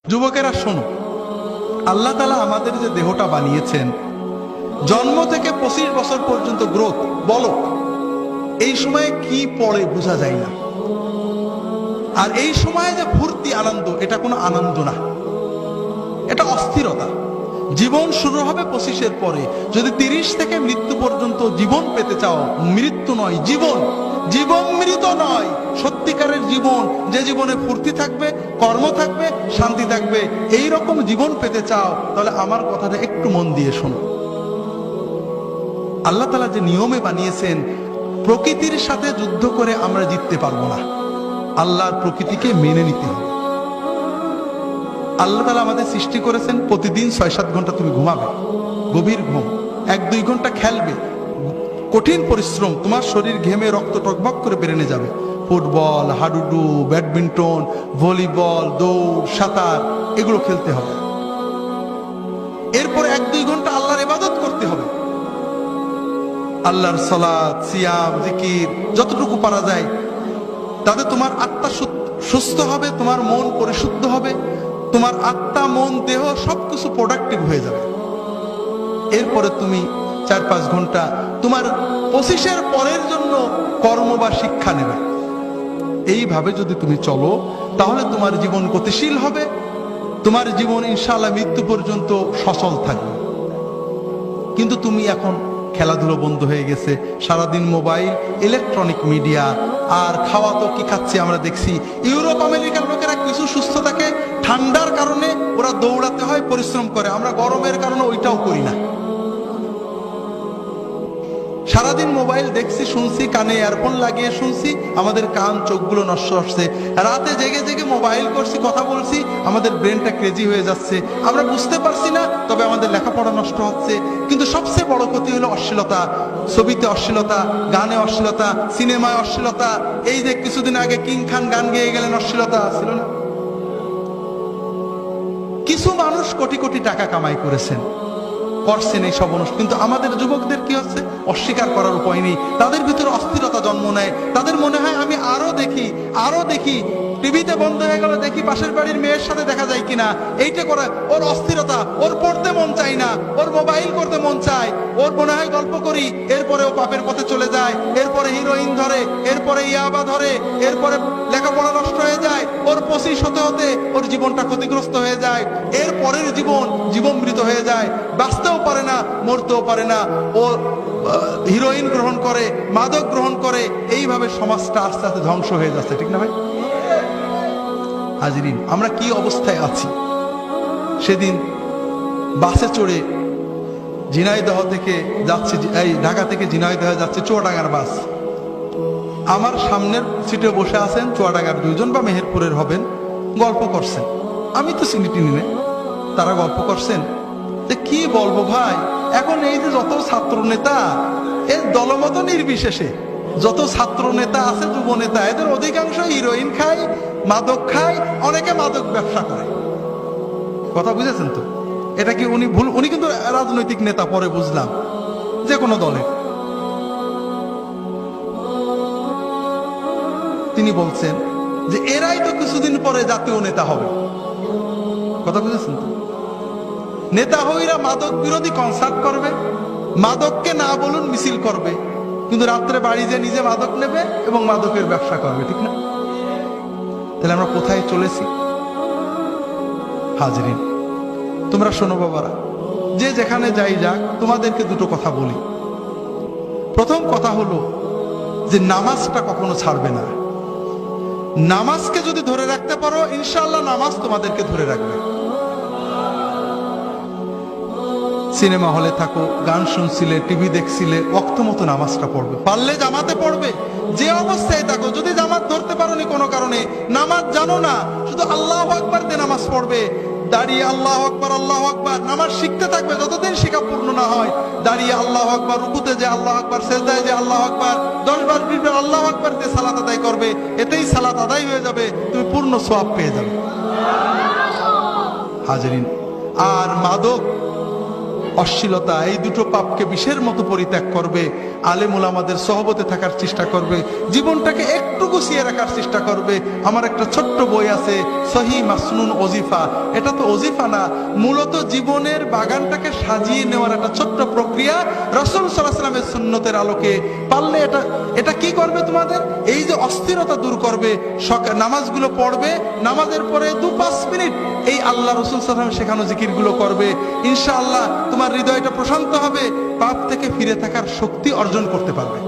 যুবকেরা শোনো, আল্লাহ তাআলা আমাদের যে দেহটা বানিয়েছেন, জন্ম থেকে 25 বছর পর্যন্ত গ্রোথ, বলো এই সময়ে কি পড়ে বোঝা যায় না। আর এই সময়ে যে ফুর্তি আনন্দ, এটা কোনো আনন্দ না, এটা অস্থিরতা। জীবন শুরু হবে 25-এর পরে। যদি 30 থেকে মৃত্যু পর্যন্ত জীবন পেতে চাও, মৃত্যু নয় জীবন, জীবন মৃত নয়, সত্যিকারের জীবন, যে জীবনে ফুর্তি থাকবে, কর্ম থাকবে, শান্তি থাকবে, এই রকম জীবন পেতে চাও, তাহলে আমার কথাটা একটু মন দিয়ে শোনো। আল্লাহ তাআলা যে নিয়মে বানিয়েছেন, প্রকৃতির সাথে যুদ্ধ করে আমরা জিততে পারবো না, আল্লাহর প্রকৃতিকে মেনে নিতে হবে। আল্লাহ তাআলা আমাদের সৃষ্টি করেছেন, প্রতিদিন 6-7 ঘন্টা তুমি ঘুমাবে, গভীর ঘুম, 1-2 ঘন্টা খেলবে, কঠিন পরিশ্রম, তোমার শরীর ঘেমে রক্ত টকবক করে বেরেনে যাবে। ফুটবল, হাডুডু, ব্যাডমিন্টন, ভলিবল, দৌড়, সাঁতার, এগুলো খেলতে হবে। এরপর 1-2 ঘন্টা আল্লাহর ইবাদত করতে হবে, আল্লাহর সালাত, সিয়াম, জিকির, যতটুকু পারা যায়। তাতে তোমার আত্মা সুস্থ হবে, তোমার মন পরিশুদ্ধ হবে, তোমার আত্মা, মন, দেহ সবকিছু প্রোডাক্টিভ হয়ে যাবে। এরপরে তুমি 4-5 ঘন্টা তোমার 25-এর পরের জন্য কর্ম বা শিক্ষা নেবে। এইভাবে যদি তুমি চলো, তাহলে তোমার জীবন গতিশীল হবে, তোমার জীবন ইনশাআল্লাহ মৃত্যু পর্যন্ত সচল থাকবে। কিন্তু তুমি এখন খেলাধুলো বন্ধ হয়ে গেছে, সারাদিন মোবাইল, ইলেকট্রনিক মিডিয়া, আর খাওয়া তো কি খাচ্ছে আমরা দেখছি। ইউরোপ আমেরিকার লোকেরা কিছু সুস্থ থাকে, ঠান্ডার কারণে ওরা দৌড়াতে হয়, পরিশ্রম করে, আমরা গরমের কারণে ওইটাও করি না। সারাদিন মোবাইল দেখছি, শুনছি, কানে ইয়ারফোন লাগিয়ে শুনছি, আমাদের কান চোখগুলো নষ্ট হচ্ছে। রাতে জেগে জেগে মোবাইল করছি, কথা বলছি, আমাদের ব্রেনটা ক্রেজি হয়ে যাচ্ছে, আমরা বুঝতে পারছি না, তবে আমাদের লেখাপড়া নষ্ট হচ্ছে। কিন্তু সবচেয়ে বড় ক্ষতি হলো অশ্লীলতা, ছবিতে অশ্লীলতা, গানে অশ্লীলতা, সিনেমায় অশ্লীলতা। এই যে কিছুদিন আগে কিং খান গান গেয়ে গেলেন, অশ্লীলতা ছিল না? কিছু মানুষ কোটি কোটি টাকা কামাই করেছেন, করছেন এই সব অনুষ্ঠান, কিন্তু আমাদের যুবকদের কি হচ্ছে, অস্বীকার করার উপায় নেই। তাদের ভিতরে অস্থিরতা জন্ম নেয়, তাদের মনে হয় আমি আরো দেখি, আরো দেখি, টিভিতে বন্ধ হয়ে গেল, দেখি পাশের বাড়ির মেয়ের সাথে দেখা যায় কিনা, এইটা করে ওর অস্থিরতা, ওর পড়তে মন চায় না, ওর মোবাইল করতে মন চায়, ওর মনে হয় গল্প করি, এরপরে ও পাপের পথে চলে যায়, এরপরে হিরোইন ধরে, এরপরে ইয়াবা ধরে, এরপরে লেখাপড়া নষ্ট হয়ে যায়, ওর 25 হতে হতে ওর জীবনটা ক্ষতিগ্রস্ত হয়ে যায়, এর পরের জীবন মৃত হয়ে যায়, বাঁচতেও পারে না, মরতেও পারে না, ও হিরোইন গ্রহণ করে, মাদক গ্রহণ করে, এইভাবে সমাজটা আস্তে আস্তে ধ্বংস হয়ে যাচ্ছে, ঠিক না ভাই? হাজিরিন, আমরা কি অবস্থায় আছি। সেদিন বাসে চড়ে ঝিনাইদহ থেকে যাচ্ছে, এই ঢাকা থেকে ঝিনাইদহ যাচ্ছে চুয়াডাঙ্গার বাস। আমার সামনের সিটে বসে আছেন চুয়াডাঙ্গার 2 জন বা মেহেরপুরের হবেন, গল্প করছেন। আমি তো চিনি টিনি নেই, তারা গল্প করছেন যে কি বলবো ভাই, এখন এই যে যত ছাত্র নেতা, এর দলমত নির্বিশেষে যত ছাত্র নেতা আছে, যুব নেতা, এদের অধিকাংশ হিরোইন খায়, মাদক খায়, অনেকে মাদক ব্যবসা করে। কথা বুঝেছেন তো? এটা কি উনি ভুল? উনি কিন্তু রাজনৈতিক নেতা, পরে বুঝলাম, যে কোনো দলের। তিনি বলছেন যে এরাই তো কিছুদিন পরে জাতীয় নেতা হবে। কথা বুঝেছেন তো? নেতা হইরা মাদক বিরোধী কনসার্ট করবে, মাদককে না বলুন মিছিল করবে, কিন্তু রাত্রে বাড়ি যে নিজে মাদক নেবে এবং মাদকের ব্যবসা করবে, ঠিক না? তাহলে আমরা কোথায় চলেছি? হাজিরিন, তোমরা শোনো বাবারা, যে যেখানে যাই যাক, তোমাদেরকে দুটো কথা বলি। প্রথম কথা হলো যে নামাজটা কখনো ছাড়বে না। নামাজকে যদি ধরে রাখতে পারো, ইনশাআল্লাহ নামাজ তোমাদেরকে ধরে রাখবে। সিনেমা হলে থাকো, গান শুনছিলে, টিভি দেখছিলে, ওয়াক্ত মতো নামাজটা পড়বে, পারলে জামাতে পড়বে। যে অবস্থায় থাকো, যদি জামাত ধরতে পারোনি কোনো কারণে, নামাজ জানো না, শুধু আল্লাহু আকবার দিয়ে নামাজ পড়বে। দাঁড়িয়ে আল্লাহু আকবার, আল্লাহু আকবার, নামাজ শিখতে থাকবে যতদিন শিখা পূর্ণ না হয়। দাঁড়িয়ে আল্লাহু আকবার, রুকুতে যে আল্লাহু আকবার, সেজদায় যে আল্লাহু আকবার, 10 বার 20 বার আল্লাহু আকবার দিয়ে সালাত আদায় করবে। এতেই সালাত আদায় হয়ে যাবে, তুমি পূর্ণ সওয়াব পেয়ে যাবে। হাজিরিন, আর মাদক অশ্লীলতা, এই দুটো পাপকে বিষের মতো পরিত্যাগ করবে, আলেম ওলামাদের সহবতে থাকার চেষ্টা করবে, জীবনটাকে একটু গুছিয়ে রাখার চেষ্টা করবে। আমার একটা ছোট্ট বই আছে সহি মাসনুন ওজিফা, এটা তো ওজিফা না, মূলত জীবনের বাগানটাকে সাজিয়ে নেওয়ার একটা ছোট্ট প্রক্রিয়া রাসূল সাল্লাল্লাহু আলাইহি ওয়াসাল্লামের সুন্নতের আলোকে। পারলে এটা কি করবে, তোমাদের এই যে অস্থিরতা দূর করবে। নামাজগুলো পড়বে, নামাজের পরে 2-5 মিনিট এই আল্লাহ রাসূল সাল্লাল্লাহু আলাইহি ওয়াসাল্লাম শেখানো জিকিরগুলো করবে। ইনশাআল্লাহ তোমার হৃদয়টা প্রশান্ত হবে, পাপ থেকে ফিরে থাকার শক্তি অর্জন করতে পারবে।